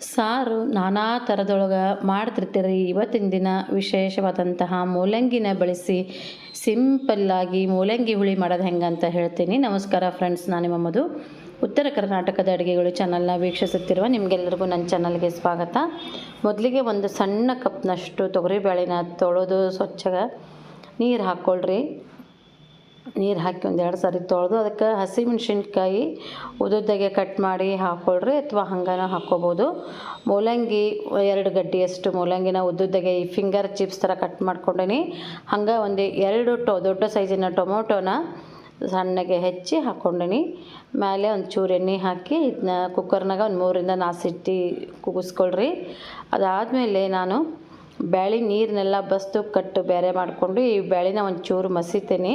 ಸಾರು ನಾನಾ ಥರದೊಳಗೆ ಮಾಡ್ತಿರ್ತೀರಿ. ಇವತ್ತಿನ ದಿನ ವಿಶೇಷವಾದಂತಹ ಮೂಲಂಗಿನ ಬಳಸಿ ಸಿಂಪಲ್ಲಾಗಿ ಮೂಲಂಗಿ ಹುಳಿ ಮಾಡೋದು ಹೆಂಗೆ ಅಂತ ಹೇಳ್ತೀನಿ. ನಮಸ್ಕಾರ ಫ್ರೆಂಡ್ಸ್, ನಾನು ನಿಮ್ಮ ಮಧು. ಉತ್ತರ ಕರ್ನಾಟಕದ ಅಡುಗೆಗಳು ಚಾನಲ್ನ ವೀಕ್ಷಿಸುತ್ತಿರುವ ನಿಮಗೆಲ್ಲರಿಗೂ ನನ್ನ ಚಾನಲ್ಗೆ ಸ್ವಾಗತ. ಮೊದಲಿಗೆ ಒಂದು ಸಣ್ಣ ಕಪ್ನಷ್ಟು ತೊಗರಿಬೇಳೆನ ತೊಳೆದು ಸ್ವಚ್ಛಗೆ ನೀರು ಹಾಕ್ಕೊಳ್ರಿ. ನೀರು ಹಾಕಿ ಒಂದೆರಡು ಸಾರಿ ತೊಳೆದು ಅದಕ್ಕೆ ಹಸಿಮೆಣ್ಸಿನ್ಕಾಯಿ ಉದ್ದುದ್ದಾಗೆ ಕಟ್ ಮಾಡಿ ಹಾಕ್ಕೊಳ್ರಿ, ಅಥವಾ ಹಂಗನ ಹಾಕ್ಕೋಬೋದು. ಮೂಲಂಗಿ 2 ಗಡ್ಡೆಯಷ್ಟು ಮೂಲಂಗಿನ ಉದ್ದುದ್ದಾಗೆ ಈ ಫಿಂಗರ್ ಚಿಪ್ಸ್ ಥರ ಕಟ್ ಮಾಡ್ಕೊಂಡೀನಿ. ಹಂಗೆ ಒಂದು 2 ದೊಡ್ಡ ಸೈಜಿನ ಟೊಮೊಟೊನ ಸಣ್ಣಗೆ ಹೆಚ್ಚಿ ಹಾಕ್ಕೊಂಡೀನಿ. ಮೇಲೆ ಒಂದು ಚೂರು ಎಣ್ಣೆ ಹಾಕಿ ಇದನ್ನ ಕುಕ್ಕರ್ನಾಗ ಒಂದು 3-4 ಸಿಟಿ ಕೂಗಿಸ್ಕೊಳ್ರಿ. ಅದಾದಮೇಲೆ ನಾನು ಬ್ಯಾಳಿ ನೀರನ್ನೆಲ್ಲ ಬಸ್ತು ಕಟ್ಟು ಬೇರೆ ಮಾಡಿಕೊಂಡು ಈ ಬ್ಯಾಳಿನ ಒಂದು ಚೂರು ಮಸಿತೀನಿ.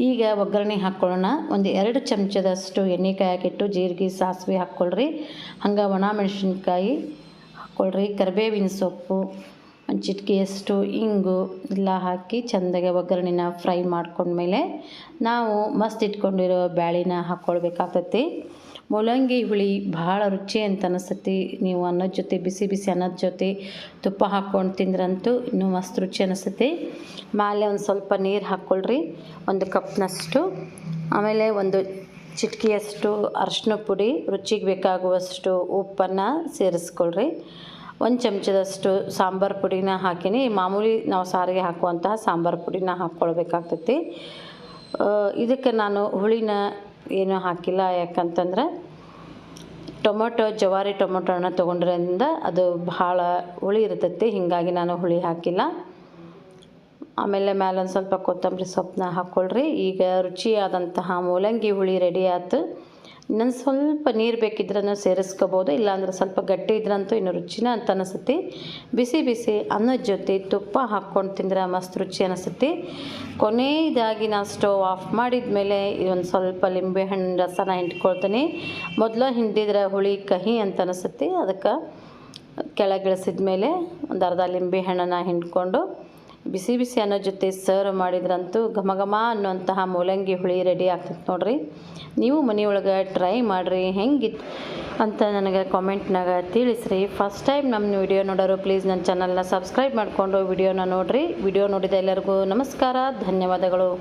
ಈಗ ಒಗ್ಗರಣೆ ಹಾಕ್ಕೊಳ್ಳೋಣ. ಒಂದು 2 ಚಮಚದಷ್ಟು ಎಣ್ಣೆ ಕಾಯಕ್ಕಿಟ್ಟು ಜೀರಿಗೆ ಸಾಸಿವೆ ಹಾಕ್ಕೊಳ್ರಿ. ಹಂಗೆ ಒಣ ಮೆಣಸಿನ್ಕಾಯಿ ಹಾಕ್ಕೊಳ್ರಿ, ಕರಿಬೇವಿನ ಸೊಪ್ಪು, ಒಂದು ಚಿಟಿಕೆಯಷ್ಟು ಇಂಗು ಎಲ್ಲ ಹಾಕಿ ಚೆಂದಾಗೆ ಒಗ್ಗರಣೆನ ಫ್ರೈ ಮಾಡ್ಕೊಂಡ್ಮೇಲೆ ನಾವು ಮಸ್ತ್ ಇಟ್ಕೊಂಡಿರೋ ಬ್ಯಾಳಿನ ಹಾಕ್ಕೊಳ್ಬೇಕಾಗ್ತೈತಿ. ಮೂಲಂಗಿ ಹುಳಿ ಭಾಳ ರುಚಿ ಅಂತ ಅನಿಸ್ತೈತಿ. ನೀವು ಅನ್ನದ ಜೊತೆ ಬಿಸಿ ಬಿಸಿ ಅನ್ನದ ಜೊತೆ ತುಪ್ಪ ಹಾಕ್ಕೊಂಡು ತಿಂದ್ರಂತೂ ಇನ್ನೂ ಮಸ್ತ್ ರುಚಿ ಅನಿಸ್ತೈತಿ. ಮೇಲೆ ಒಂದು ಸ್ವಲ್ಪ ನೀರು ಹಾಕ್ಕೊಳ್ರಿ, 1 ಕಪ್ನಷ್ಟು. ಆಮೇಲೆ ಒಂದು ಚಿಟಿಕೆಯಷ್ಟು ಅರಶಿನ ಪುಡಿ, ರುಚಿಗೆ ಬೇಕಾಗುವಷ್ಟು ಉಪ್ಪನ್ನು ಸೇರಿಸ್ಕೊಳ್ರಿ. 1 ಚಮಚದಷ್ಟು ಸಾಂಬಾರು ಪುಡಿನ ಹಾಕಿನಿ. ಮಾಮೂಲಿ ನಾವು ಸಾರಿಗೆ ಹಾಕುವಂತಹ ಸಾಂಬಾರು ಪುಡಿನ ಹಾಕ್ಕೊಳ್ಬೇಕಾಗ್ತೈತಿ. ಇದಕ್ಕೆ ನಾನು ಹುಳಿನ ಏನೂ ಹಾಕಿಲ್ಲ, ಯಾಕಂತಂದ್ರೆ ಜವಾರಿ ಟೊಮೊಟೊನ ತೊಗೊಂಡ್ರಿಂದ ಅದು ಭಾಳ ಹುಳಿ ಇರ್ತೈತಿ, ಹೀಗಾಗಿ ನಾನು ಹುಳಿ ಹಾಕಿಲ್ಲ. ಆಮೇಲೆ ಮೇಲೆ ಒಂದು ಸ್ವಲ್ಪ ಕೊತ್ತಂಬರಿ ಸೊಪ್ಪನ್ನ ಹಾಕ್ಕೊಳ್ರಿ. ಈಗ ರುಚಿಯಾದಂತಹ ಮೂಲಂಗಿ ಹುಳಿ ರೆಡಿ ಆಯ್ತು. ಇನ್ನೊಂದು ಸ್ವಲ್ಪ ನೀರು ಬೇಕಿದ್ರೂ ಸೇರಿಸ್ಕೋಬೋದು, ಇಲ್ಲಾಂದ್ರೆ ಸ್ವಲ್ಪ ಗಟ್ಟಿ ಇದ್ರಂತೂ ಇನ್ನು ರುಚಿನ ಅಂತ ಅನಿಸುತ್ತೆ. ಬಿಸಿ ಬಿಸಿ ಅನ್ನದ ಜೊತೆ ತುಪ್ಪ ಹಾಕ್ಕೊಂಡು ತಿಂದ್ರೆ ಮಸ್ತ್ ರುಚಿ ಅನಿಸುತ್ತೆ. ಕೊನೆಯದಾಗಿ ನಾನು ಸ್ಟವ್ ಆಫ್ ಮಾಡಿದ ಮೇಲೆ ಒಂದು ಸ್ವಲ್ಪ ಲಿಂಬೆಹಣ್ಣು ರಸನ ಹಿಂಡ್ಕೊಳ್ತೀನಿ. ಮೊದಲು ಹಿಂಡಿದ್ರೆ ಹುಳಿ ಕಹಿ ಅಂತ ಅನಿಸುತ್ತೆ, ಅದಕ್ಕೆ ಕೆಳಗಿಳಿಸಿದ ಮೇಲೆ ಒಂದು ಅರ್ಧ ಲಿಂಬೆಹಣ್ಣನ್ನು ಹಿಂಡ್ಕೊಂಡು ಬಿಸಿ ಬಿಸಿ ಅನ್ನೋ ಜೊತೆ ಸರ್ವ್ ಮಾಡಿದ್ರಂತೂ ಘಮ ಘಮ ಅನ್ನುವಂತಹ ಮೂಲಂಗಿ ಹುಳಿ ರೆಡಿ ಆಗ್ತೈತೆ ನೋಡ್ರಿ. ನೀವು ಮನೆಯೊಳಗೆ ಟ್ರೈ ಮಾಡಿರಿ, ಹೆಂಗಿತ್ತು ಅಂತ ನನಗೆ ಕಾಮೆಂಟ್ನಾಗ ತಿಳಿಸ್ರಿ. ಫಸ್ಟ್ ಟೈಮ್ ನಮ್ಮ ವಿಡಿಯೋ ನೋಡೋರು ಪ್ಲೀಸ್ ನನ್ನ ಚಾನಲ್ನ ಸಬ್ಸ್ಕ್ರೈಬ್ ಮಾಡಿಕೊಂಡು ವಿಡಿಯೋನ ನೋಡಿರಿ. ವಿಡಿಯೋ ನೋಡಿದ ಎಲ್ಲರಿಗೂ ನಮಸ್ಕಾರ, ಧನ್ಯವಾದಗಳು.